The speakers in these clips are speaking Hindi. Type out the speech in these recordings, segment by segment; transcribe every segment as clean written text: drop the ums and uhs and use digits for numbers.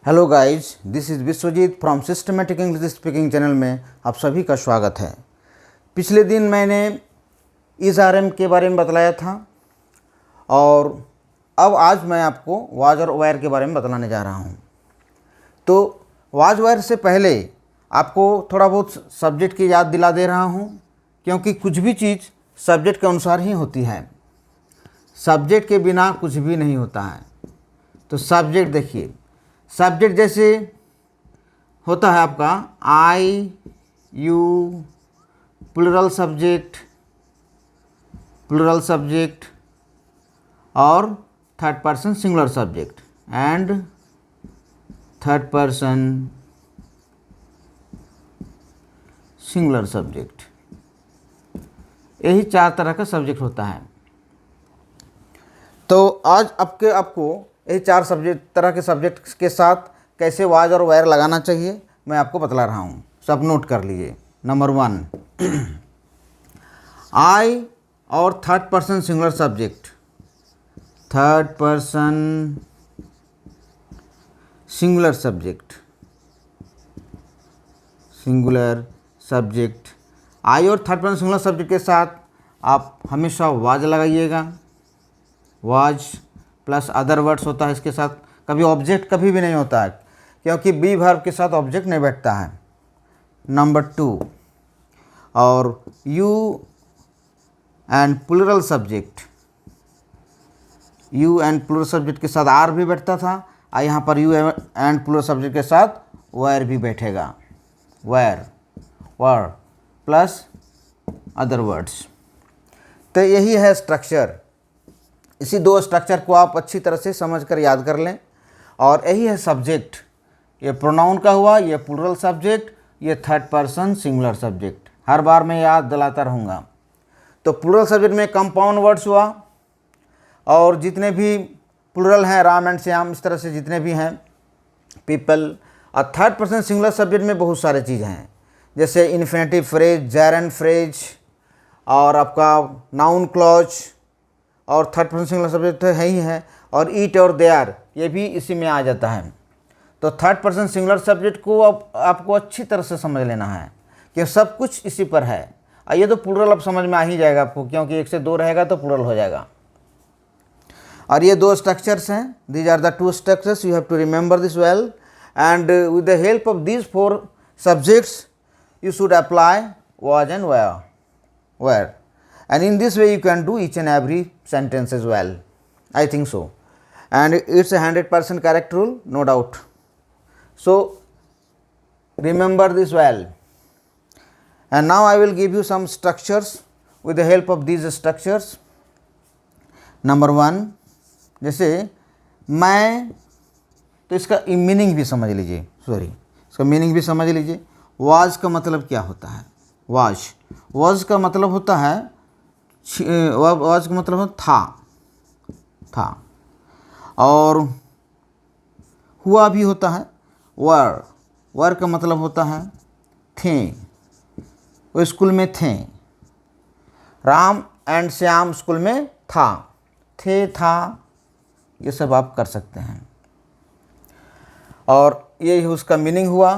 Hello guys, this is Vishwajeet from systematic English speaking channel में आप सभी का स्वागत है। पिछले दिन मैंने इज आर एम के बारे में बतलाया था और अब आज मैं आपको वाज और वायर के बारे में बतलाने जा रहा हूँ। तो वाज वायर से पहले आपको थोड़ा बहुत सब्जेक्ट की याद दिला दे रहा हूँ, क्योंकि कुछ भी चीज़ सब्जेक्ट के अनुसार ही होती है। सब्जेक्ट के बिना कुछ भी नहीं होता है। तो सब्जेक्ट देखिए, सब्जेक्ट जैसे होता है आपका आई, यू, प्लूरल सब्जेक्ट और third person singular subject and third person singular subject. यही चार तरह का सब्जेक्ट होता है। तो आज आपको यही चार तरह के सब्जेक्ट के साथ कैसे वाज और वायर लगाना चाहिए मैं आपको बतला रहा हूँ। सब नोट कर लीजिए। नंबर 1, आई और third person singular subject. Third person singular subject I और थर्ड पर्सन सिंगुलर सब्जेक्ट के साथ आप हमेशा वाज लगाइएगा। वाज प्लस अदर वर्ड्स होता है इसके साथ। कभी ऑब्जेक्ट कभी भी नहीं होता है, क्योंकि बी वर्ब के साथ ऑब्जेक्ट नहीं बैठता है। नंबर 2, और यू एंड प्लूरल सब्जेक्ट के साथ आर भी बैठता था, और यहाँ पर यू एंड प्लूरल सब्जेक्ट के साथ वायर भी बैठेगा। Wire plus other words. तो यही है स्ट्रक्चर। इसी दो स्ट्रक्चर को आप अच्छी तरह से समझकर याद कर लें। और यही है सब्जेक्ट। ये प्रोनाउन का हुआ, ये प्लूरल सब्जेक्ट, ये थर्ड पर्सन सिंगुलर सब्जेक्ट। हर बार मैं याद दिलाता रहूँगा। तो प्लूरल सब्जेक्ट में कंपाउंड वर्ड्स हुआ, और जितने भी प्लूरल हैं, राम एंड श्याम, इस तरह से जितने भी हैं, पीपल। और थर्ड पर्सन सिंगुलर सब्जेक्ट में बहुत सारे चीज़ हैं, जैसे इन्फिनेटिव फ्रेज, जेरंड फ्रेज, और आपका नाउन क्लॉज, और थर्ड पर्सन सिंगुलर सब्जेक्ट तो है ही है, और ईट और दे आर, ये भी इसी में आ जाता है। तो थर्ड पर्सन सिंगुलर सब्जेक्ट को आपको अच्छी तरह से समझ लेना है कि सब कुछ इसी पर है। और ये तो प्लूरल अब समझ में आ ही जाएगा आपको, क्योंकि 1 से 2 रहेगा तो प्लूरल हो जाएगा। और ये दो स्ट्रक्चर्स हैं। These are the 2 structures, you have to remember this well, and with the help of these 4 subjects you should apply was and where, and in this way you can do each and every sentence as well. I think so, and it's a 100% correct rule, no doubt. So remember this well. And now I will give you some structures. With the help of these structures, number 1, जैसे मैं, तो इसका मीनिंग भी समझ लीजिए। इसका मीनिंग भी समझ लीजिए। वाज का मतलब क्या होता है? वाज का मतलब होता है, वाज का मतलब था। और हुआ भी होता है। वर का मतलब होता है थे, वो स्कूल में थे। राम एंड श्याम स्कूल में था, ये सब आप कर सकते हैं। और ये उसका मीनिंग हुआ।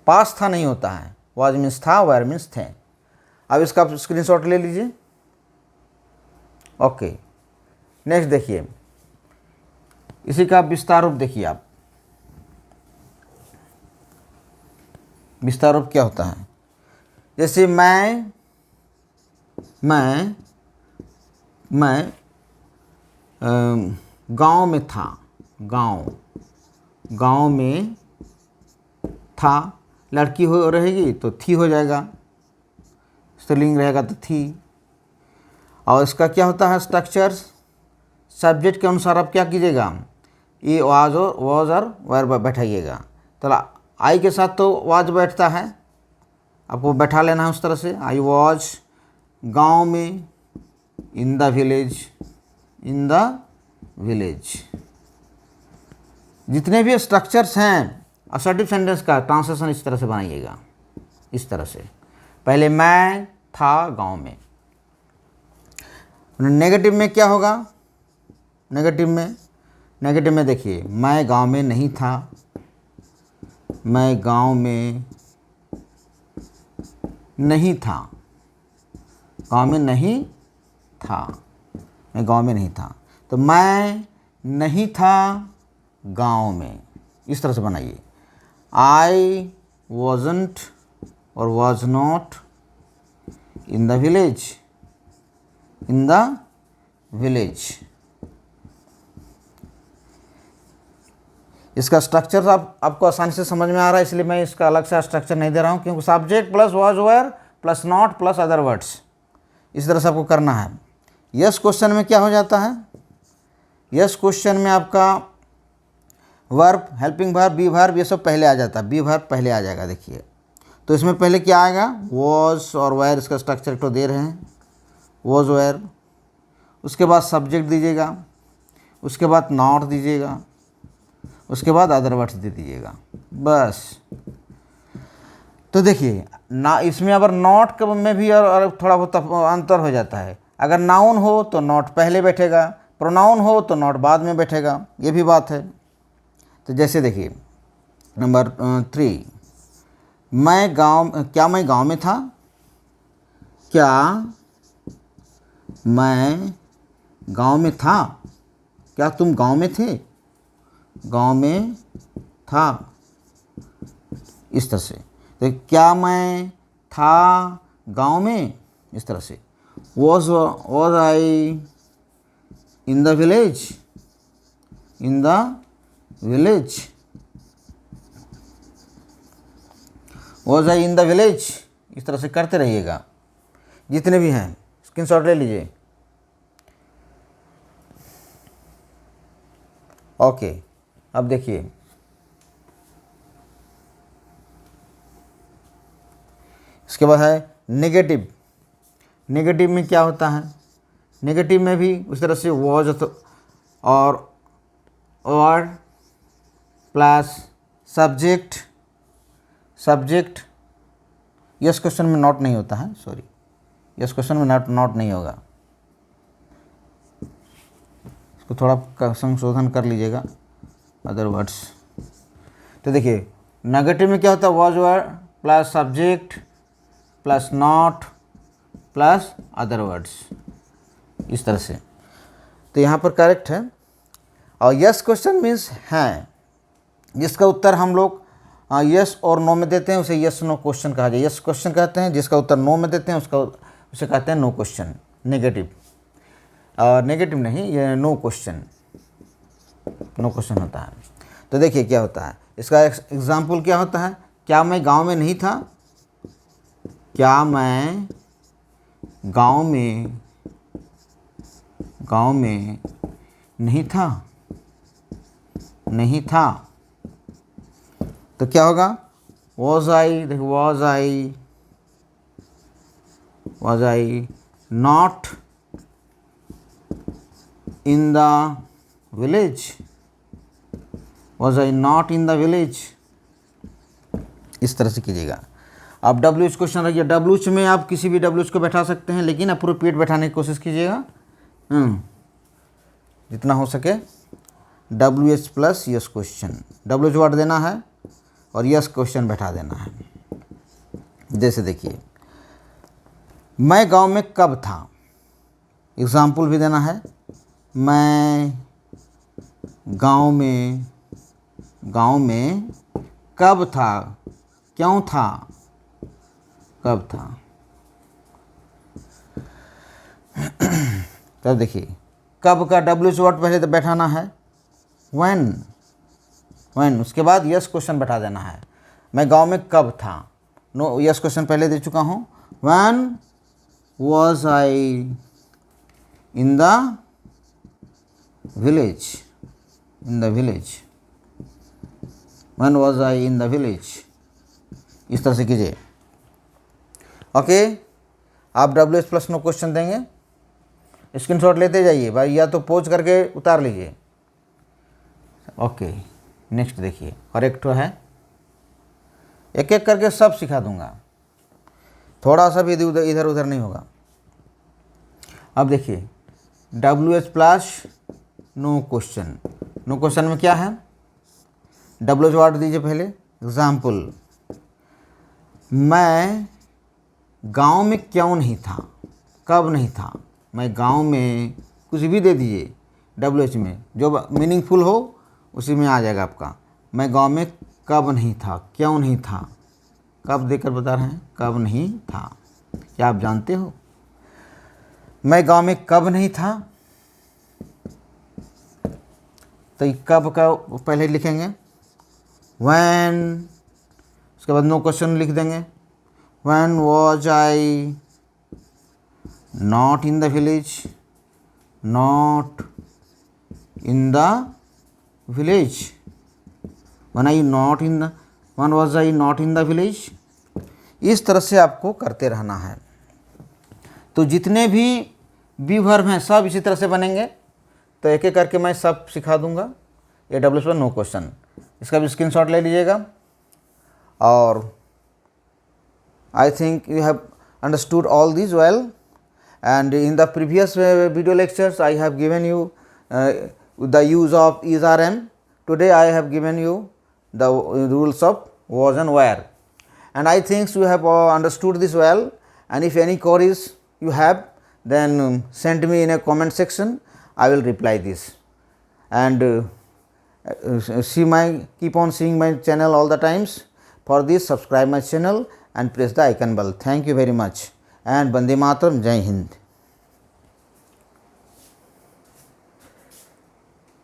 पास था नहीं होता है, वाज मीन्स था, वायर मीन्स थे। अब इसका स्क्रीनशॉट ले लीजिए। ओके, नेक्स्ट देखिए, इसी का विस्तार रूप देखिए आप। विस्तार रूप क्या होता है? जैसे मैं गांव में था। गांव में था। लड़की हो रहेगी तो थी हो जाएगा, स्त्रीलिंग रहेगा तो थी। और इसका क्या होता है स्ट्रक्चर? सब्जेक्ट के अनुसार आप क्या कीजिएगा, ये वाज और वायर बैठाइएगा। तो आई के साथ तो वाज बैठता है, आपको बैठा लेना है उस तरह से। आई वाज गांव में, इन द विलेज। जितने भी स्ट्रक्चर्स हैं असर्टिव सेंटेंस का ट्रांसलेशन इस तरह से बनाइएगा। इस तरह से पहले मैं था गांव में। नेगेटिव में क्या होगा? नेगेटिव में नेगेटिव में देखिए, मैं गांव में नहीं था, मैं गांव में नहीं था, गांव में नहीं था, मैं गांव में नहीं था। तो मैं नहीं था गांव में, इस तरह से बनाइए। आई वॉजंट और was not in the village, in the village. इसका स्ट्रक्चर आपको आसानी से समझ में आ रहा है, इसलिए मैं इसका अलग से स्ट्रक्चर नहीं दे रहा हूँ, क्योंकि subject plus was where plus not plus other words, इस तरह से आपको करना है। यस क्वेश्चन में क्या हो जाता है, यस क्वेश्चन में आपका verb, helping verb, be verb, ये सब पहले आ जाता है, बी वर्ब पहले आ जाएगा। देखिए तो इसमें पहले क्या आएगा, वॉज और वेयर, इसका स्ट्रक्चर तो दे रहे हैं, वॉज वेयर, उसके बाद सब्जेक्ट दीजिएगा, उसके बाद नॉट दीजिएगा, उसके बाद अदर वर्ड्स दे दीजिएगा, बस। तो देखिए ना, इसमें अगर नॉट में भी और थोड़ा बहुत अंतर हो जाता है। अगर नाउन हो तो नॉट पहले बैठेगा, प्रोनाउन हो तो नॉट बाद में बैठेगा, ये भी बात है। तो जैसे देखिए नंबर 3, क्या मैं गांव में था, क्या मैं गांव में था, क्या तुम गांव में थे, गांव में था, इस तरह से। तो क्या मैं था गांव में, इस तरह से। Was I in the village, in the village, was I in the village, इस तरह से करते रहिएगा। जितने भी हैं स्क्रीनशॉट ले लीजिए। ओके, अब देखिए इसके बाद है नेगेटिव। नेगेटिव में क्या होता है, नेगेटिव में भी उस तरह से वॉज और plus subject, subject. Yes question में नॉट नहीं होता है, सॉरी, यस क्वेश्चन में नॉट नहीं होगा, इसको थोड़ा संशोधन कर लीजिएगा, अदर वर्ड्स। तो देखिए नेगेटिव में क्या होता है, was were plus subject plus not plus other words, इस तरह से। तो यहाँ पर करेक्ट है। और यस क्वेश्चन मीन्स है, जिसका उत्तर हम लोग यस और नो में देते हैं, उसे यस नो क्वेश्चन कहा जाए। यस क्वेश्चन कहते हैं, जिसका उत्तर नो में देते हैं उसे कहते हैं नो क्वेश्चन, नेगेटिव। और नेगेटिव नहीं, ये नो क्वेश्चन, नो क्वेश्चन होता है। तो देखिए क्या होता है, इसका एग्जाम्पल क्या होता है, क्या मैं गांव में नहीं था, क्या मैं गांव में नहीं था, नहीं था। तो क्या होगा, वॉज आई, देखो was I not in the village, was I not in the village, इस तरह से कीजिएगा। अब WH क्वेश्चन रहिए, WH में आप किसी भी WH को बैठा सकते हैं, लेकिन अप्रोप्रिएट बैठाने की कोशिश कीजिएगा, जितना हो सके। WH plus yes question, WH word देना है और यस क्वेश्चन बैठा देना है। जैसे देखिए मैं गांव में कब था, एग्जाम्पल भी देना है। मैं गांव में कब था, क्यों था, कब था। तब देखिए कब का WH वर्ड पहले तो बैठाना है, when, उसके बाद यस क्वेश्चन बैठा देना है। मैं गांव में कब था, नो यस क्वेश्चन पहले दे चुका हूँ। when was I in the village, in the village, when was I in the village, इस तरह से कीजिए। ओके, आप WH प्लस नो क्वेश्चन देंगे, स्क्रीनशॉट लेते जाइए भाई, या तो पोज करके उतार लीजिए। ओके, नेक्स्ट देखिए, करेक्ट है, एक एक करके सब सिखा दूंगा, थोड़ा सा भी इधर उधर नहीं होगा। अब देखिए WH plus no question, no question में क्या है, डब्ल्यू वर्ड दीजिए पहले। एग्जाम्पल, मैं गांव में क्यों नहीं था, कब नहीं था। मैं गांव में कुछ भी दे दीजिए डब्ल्यू में, जो मीनिंगफुल हो उसी में आ जाएगा आपका। मैं गांव में कब नहीं था, क्यों नहीं था, कब देकर बता रहे हैं, कब नहीं था। क्या आप जानते हो मैं गांव में कब नहीं था? तो ये कब का पहले लिखेंगे व्हेन, उसके बाद नो क्वेश्चन लिख देंगे। When was I not in the village, not in the village. When I not in the, when was I not in the village. इस तरह से आपको करते रहना है। तो जितने भी बी वर्ब हैं सब इसी तरह से बनेंगे। तो एक एक करके मैं सब सिखा दूंगा। ये डब्ल्यू पर नो क्वेश्चन, इसका भी स्क्रीनशॉट ले लीजिएगा। और I think you have understood all this well, and in the previous video lectures I have given you the use of is are am. Today I have given you the rules of was and where, and I think you have understood this well. And if any queries you have, then send me in a comment section. I will reply this. And keep on seeing my channel all the times. For this, subscribe my channel and press the icon bell. Thank you very much, and Bande Mataram, Jai Hind.